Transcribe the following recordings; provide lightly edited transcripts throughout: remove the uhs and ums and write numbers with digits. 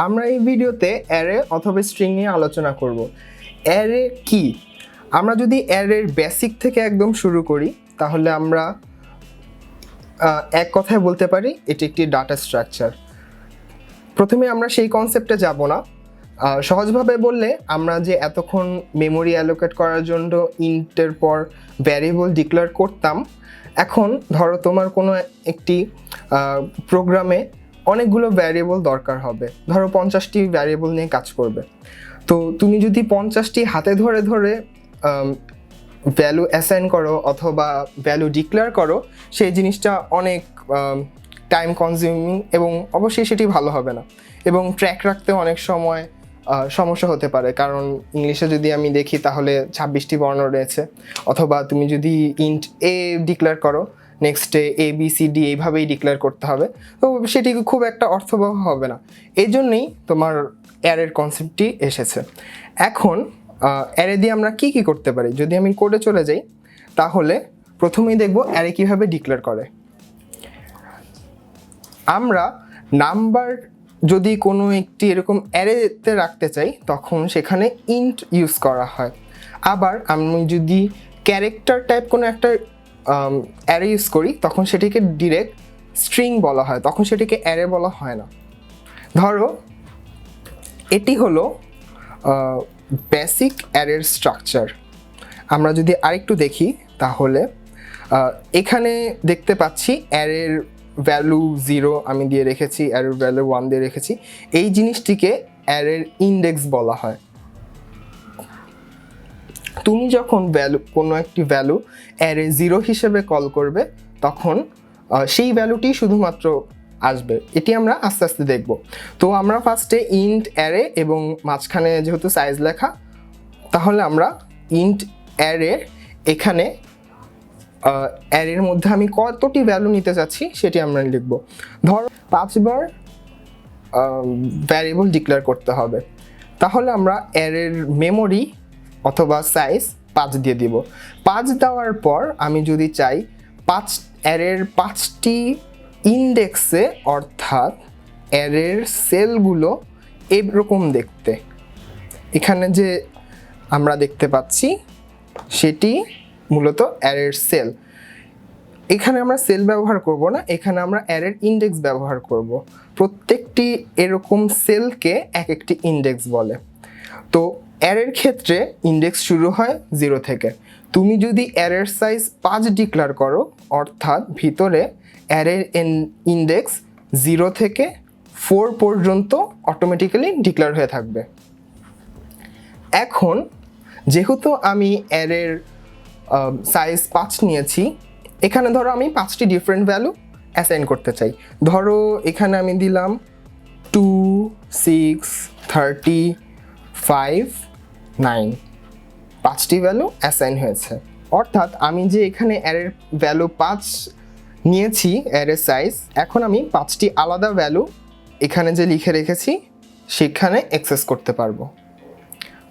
আমরা এই ভিডিওতে অ্যারে অথবা স্ট্রিং নিয়ে আলোচনা করব। অ্যারে কি? আমরা যদি অ্যারের বেসিক থেকে একদম শুরু করি তাহলে আমরা এক কথায় বলতে পারি এটি একটি ডাটা স্ট্রাকচার। প্রথমে আমরা সেই কনসেপ্টে যাব না। সহজভাবে বললে আমরা যে এতক্ষণ মেমোরি অ্যালোকেট করার জন্য ইন্টের পর ভ্যারিয়েবল ডিক্লেয়ার করতাম, এখন ধরো তোমার কোনো একটি প্রোগ্রামে অনেকগুলো ভ্যারিয়েবল দরকার হবে, ধরো 50টি ভ্যারিয়েবল নিয়ে কাজ করবে। তো তুমি যদি 50টি হাতে ধরে ধরে ভ্যালু অ্যাসাইন করো অথবা ভ্যালু ডিক্লেয়ার করো, সেই জিনিসটা অনেক টাইম কনজিউমিং এবং অবশ্যই সেটি ভালো হবে না, এবং ট্র্যাক রাখতে অনেক সময় সমস্যা হতে পারে। কারণ ইংলিশে যদি আমি দেখি তাহলে 26টি বর্ণ রয়েছে, অথবা তুমি যদি ইন্ট এ ডিক্লেয়ার করো নেক্সটে এ বি সি ডি এইভাবেই ডিক্লেয়ার করতে হবে, তো সেটি খুব একটা অর্থবহ হবে না। এই জন্যেই তোমার অ্যারের কনসেপ্টটি এসেছে। এখন অ্যারে দিয়ে আমরা কি কি করতে পারি, যদি আমি কোডে চলে যাই তাহলে প্রথমেই দেখব অ্যারে কীভাবে ডিক্লেয়ার করে। আমরা নাম্বার যদি কোনো একটি এরকম অ্যারেতে রাখতে চাই তখন সেখানে ইন্ট ইউজ করা হয়। আবার আমি যদি ক্যারেক্টার টাইপ কোনো একটা অ্যারে ইউজ করি তখন সেটিকে ডিরেক্ট স্ট্রিং বলা হয়, তখন সেটিকে অ্যারে বলা হয় না। ধরো এটি হলো বেসিক অ্যারের স্ট্রাকচার। আমরা যদি আরেকটু দেখি তাহলে এখানে দেখতে পাচ্ছি অ্যারের ভ্যালু 0 আমি দিয়ে রেখেছি, অ্যারের ভ্যালু 1 দিয়ে রেখেছি। এই জিনিসটিকে অ্যারের ইন্ডেক্স বলা হয়। তুমি যখন কোনো একটি ভ্যালু অ্যারে 0 হিসেবে কল করবে তখন সেই ভ্যালুটি শুধুমাত্র আসবে। এটি আমরা আস্তে আস্তে দেখব। তো আমরা ফার্স্টে ইন্ট অ্যারে এবং মাঝখানে যেহেতু সাইজ লেখা, তাহলে আমরা ইন্ট অ্যারে এখানে অ্যারের মধ্যে আমি কতটি ভ্যালু নিতে চাচ্ছি সেটি আমরা লিখব। ধরো 5 বার ভ্যারিয়েবল ডিক্লেয়ার করতে হবে, তাহলে আমরা অ্যারের মেমোরি অথবা সাইজ 5 দিয়ে দিব। 5 দেওয়ার পর আমি যদি চাই অ্যারের 5টি ইন্ডেক্সে, অর্থাৎ অ্যারের সেলগুলো এরকম দেখতে, এখানে যে আমরা দেখতে পাচ্ছি সেটি মূলত অ্যারের সেল। এখানে আমরা সেল ব্যবহার করব না, এখানে আমরা অ্যারের ইন্ডেক্স ব্যবহার করব। প্রত্যেকটি এরকম সেলকে এক একটি ইন্ডেক্স বলে। তো অ্যারের ক্ষেত্রে ইন্ডেক্স শুরু হয় 0 থেকে। তুমি যদি অ্যারের সাইজ 5 ডিক্লেয়ার করো, অর্থাৎ ভিতরে অ্যারের ইন্ডেক্স 0 থেকে 4 পর্যন্ত অটোমেটিক্যালি ডিক্লেয়ার হয়ে থাকবে। এখন যেহেতু আমি অ্যারের সাইজ 5 নিয়েছি, এখানে ধরো আমি 5টি ডিফারেন্ট ভ্যালু অ্যাসাইন করতে চাই। ধরো এখানে আমি দিলাম 2, 6, 30, 5, 9, 5টি ভ্যালু অ্যাসাইন হয়েছে। অর্থাৎ আমি যে এখানে অ্যারের ভ্যালু 5 নিয়েছি অ্যারের সাইজ, এখন আমি 5টি আলাদা ভ্যালু এখানে যে লিখে রেখেছি সেখানে অ্যাক্সেস করতে পারবো।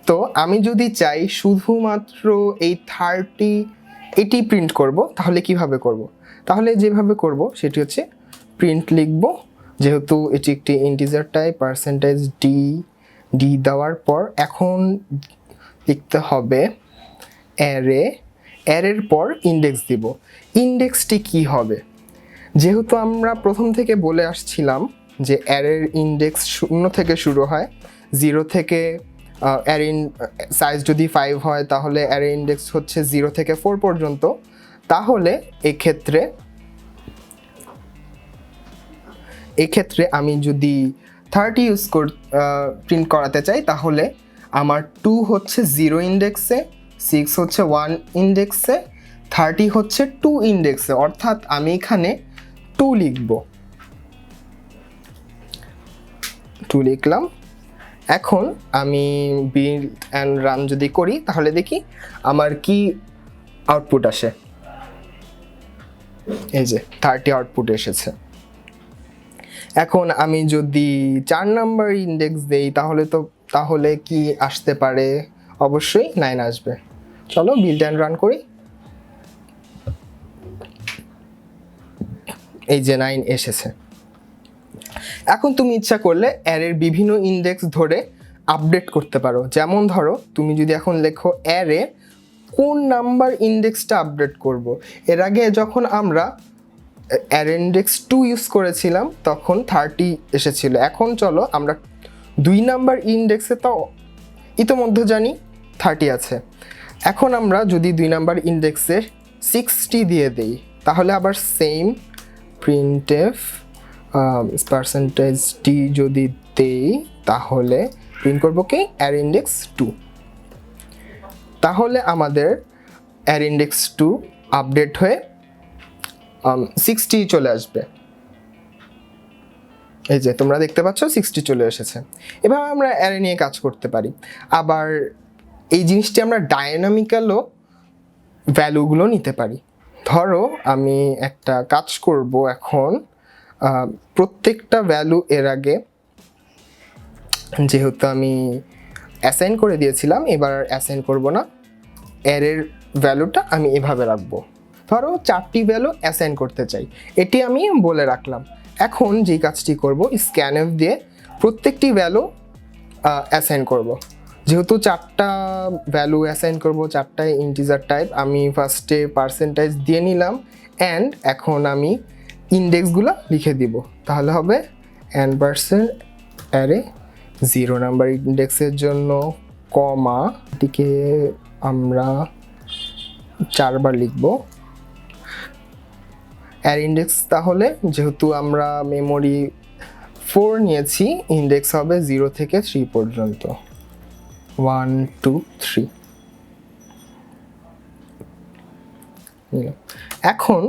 তো আমি যদি চাই শুধুমাত্র এই 30 এটি প্রিন্ট করব, তাহলে কিভাবে করব? তাহলে যেভাবে করব সেটি হচ্ছে প্রিন্ট লিখব, যেহেতু এটি একটি ইন্টিজার টাইপ, পার্সেন্টেজ ডি দেওয়ার পর এখন লিখতে হবে অ্যারের পর ইন্ডেক্স দিব। ইন্ডেক্সটি কি হবে? যেহেতু আমরা প্রথম থেকে বলে আসছিলাম যে অ্যারের ইন্ডেক্স 0 থেকে শুরু হয়, 0 থেকে অ্যারে সাইজ যদি 5 হয় তাহলে অ্যারে ইন্ডেক্স হচ্ছে 0 থেকে 4 পর্যন্ত। তাহলে এক্ষেত্রে আমি যদি 30 প্রিন্ট করাতে চাই তাহলে আমার 2 হচ্ছে 0 ইন্ডেক্সে, 6 হচ্ছে 1 ইন্ডেক্সে, 30 হচ্ছে 2 ইন্ডেক্সে, অর্থাৎ আমি এখানে 2 লিখব। 2 লিখলাম। এখন আমি বিল্ড অ্যান্ড রান যদি করি তাহলে দেখি আমার কি আউটপুট আসে। এই যে 30 আউটপুট এসেছে। এখন আমি যদি 4 নাম্বার ইন্ডেক্স দেই তাহলে কি আসতে পারে? অবশ্যই 9 আসবে। চলো বিল্ড অ্যান্ড রান করি। এই যে 9 এসেছে। এখন তুমি ইচ্ছা করলে অ্যারের বিভিন্ন ইন্ডেক্স ধরে আপডেট করতে পারো। যেমন ধরো তুমি যদি এখন লেখো অ্যারে কোন নাম্বার ইন্ডেক্সটা আপডেট করব। এর আগে যখন আমরা অ্যারে ইন্ডেক্স 2 ইউজ করেছিলাম তখন 30 এসেছিল। এখন চলো আমরা 2 নাম্বার ইন্ডেক্সে তো ইতোমধ্যে জানি 30 আছে। এখন আমরা যদি 2 নাম্বার ইন্ডেক্সে 60 দিয়ে দেই তাহলে আবার সেম প্রিন্টএফ পার্সেন্টেজ টি যদি দেই তাহলে প্রিন্ট করবো কি অ্যারে ইন্ডেক্স 2। তাহলে আমাদের অ্যারে ইন্ডেক্স 2 আপডেট হয়ে 60 চলে আসবে। এই যে তোমরা দেখতে পাচ্ছ 60 চলে এসেছে। এভাবে আমরা অ্যারে নিয়ে কাজ করতে পারি। আবার এই জিনিসটি আমরা ডায়নামিক্যালও ভ্যালুগুলো নিতে পারি। ধরো আমি একটা কাজ করব এখন, প্রত্যেকটা ভ্যালু এর আগে যেহেতু আমি অ্যাসাইন করে দিয়েছিলাম এবার অ্যাসাইন করব না, অ্যারের ভ্যালুটা আমি এভাবে রাখবো। ধরো 4টি ভ্যালু অ্যাসাইন করতে চাই, এটি আমি বলে রাখলাম। এখন যে কাজটি করব স্ক্যানএফ দিয়ে প্রত্যেকটি ভ্যালু অ্যাসাইন করব। যেহেতু 4টা ভ্যালু অ্যাসাইন করব, 4টাই ইন্টিজার টাইপ, আমি ফার্স্টে পার্সেন্টেজ দিয়ে নিলাম অ্যান্ড এখন আমি ইন্ডেক্সগুলো লিখে দিব। তাহলে হবে %, অ্যারে 0 নাম্বার ইন্ডেক্সের জন্য কমা, এটিকে আমরা 4 বার লিখব। অ্যারে ইন্ডেক্স তাহলে যেহেতু আমরা মেমোরি 4 নিয়েছি, ইন্ডেক্স হবে 0 থেকে 3 পর্যন্ত, 1 2 3। এখন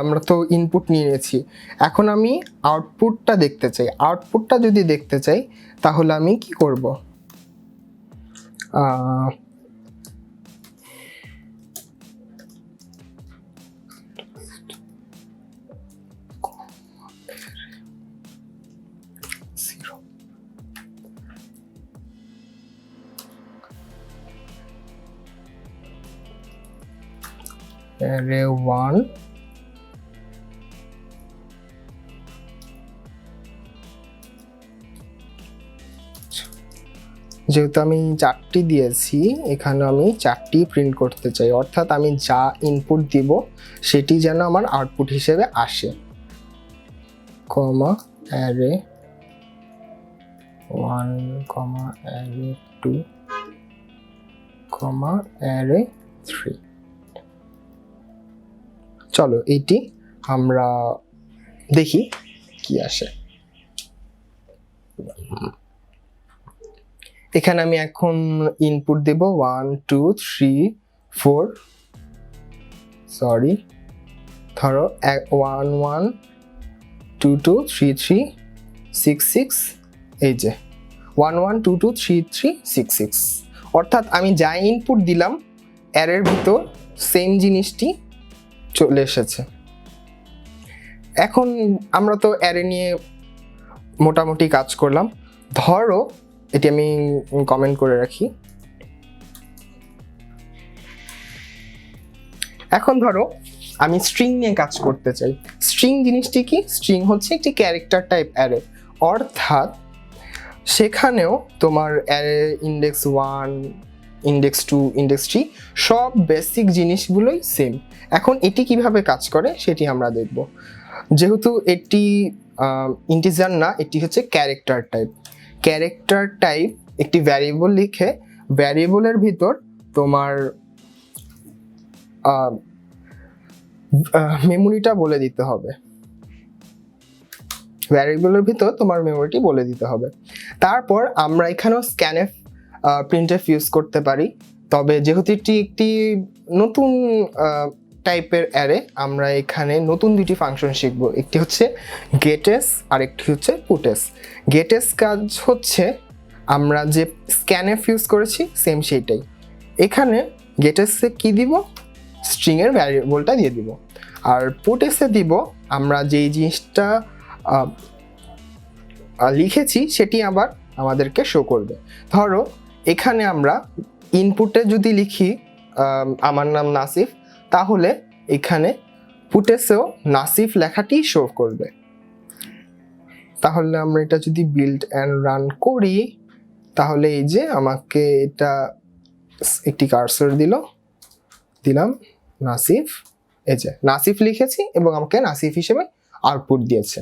আমরা তো ইনপুট নিয়ে নিয়েছি, এখন আমি আউটপুটটা দেখতে চাই। আউটপুটটা যদি দেখতে চাই তাহলে আমি কি করব, অ্যারে 1 যেহেতু আমি 4টি দিয়েছি এখানে আমি 4টি প্রিন্ট করতে চাই, অর্থাৎ আমি যা ইনপুট দিব সেটি যেন আমার আউটপুট হিসেবে আসে, কমা অ্যারে 1 কমা অ্যারে 2 কমা অ্যারে 3। চলো এইটি আমরা দেখি কি আসে। এখানে আমি এখন ইনপুট দেব 1 2 3 4, সরি ধরো 1 1 2 2 3 3 6 6, এই যে 1 1 2 2 3 3 6 6, অর্থাৎ আমি যা ইনপুট দিলাম অ্যারের ভিতর সেম জিনিসটি চলে এসেছে। এখন আমরা তো অ্যারে নিয়ে মোটামুটি কাজ করলাম। ধরো এটি আমি কমেন্ট করে রাখি। এখন ধরো আমি স্ট্রিং নিয়ে কাজ করতে চাই। স্ট্রিং জিনিসটি কি? স্ট্রিং হচ্ছে একটি ক্যারেক্টার টাইপ অ্যারে, অর্থাৎ সেখানেও তোমার অ্যারে ইন্ডেক্স 1 ইন্ডেক্স 2 ইন্ডেক্স 3 সব বেসিক জিনিসগুলোই সেম। এখন এটি কিভাবে কাজ করে সেটি আমরা দেখব। যেহেতু এটি ইন্টিজার না, এটি হচ্ছে ক্যারেক্টার টাইপ। ক্যারেক্টার টাইপ একটি ভ্যারিয়েবল লিখে ভ্যারিয়েবলের ভিতর তোমার মেমোরিটা বলে দিতে হবে, ভ্যারিয়েবলের ভিতর তোমার মেমোরিটি বলে দিতে হবে। তারপর আমরা এখানেও স্ক্যানএফ প্রিন্টএফ ইউজ করতে পারি, তবে যেহেতু এটি একটি নতুন টাইপের অ্যারে আমরা এখানে নতুন দুটি ফাংশন শিখব। একটি হচ্ছে গেটএস আর একটি হচ্ছে পুটএস। গেটএস কাজ হচ্ছে আমরা যে স্ক্যানএফ ইউজ করেছি সেম সেইটাই। এখানে গেটএসে কি দিব, স্ট্রিংয়ের ভ্যারিয়েবলটা দিয়ে দিব, আর পুটএসে দিব আমরা যেই জিনিসটা লিখেছি সেটি আবার আমাদেরকে শো করবে। ধরো এখানে আমরা ইনপুটে যদি লিখি আমার নাম নাসিফ, তাহলে এখানে পুটেসেও নাসিফ লেখাটি শো করবে। তাহলে আমরা এটা যদি বিল্ড অ্যান্ড রান করি, তাহলে এই যে আমাকে এটা একটি কার্সর দিলাম নাসিফ, এই যে নাসিফ লিখেছি এবং আমাকে নাসিফ হিসেবে আউটপুট দিয়েছে।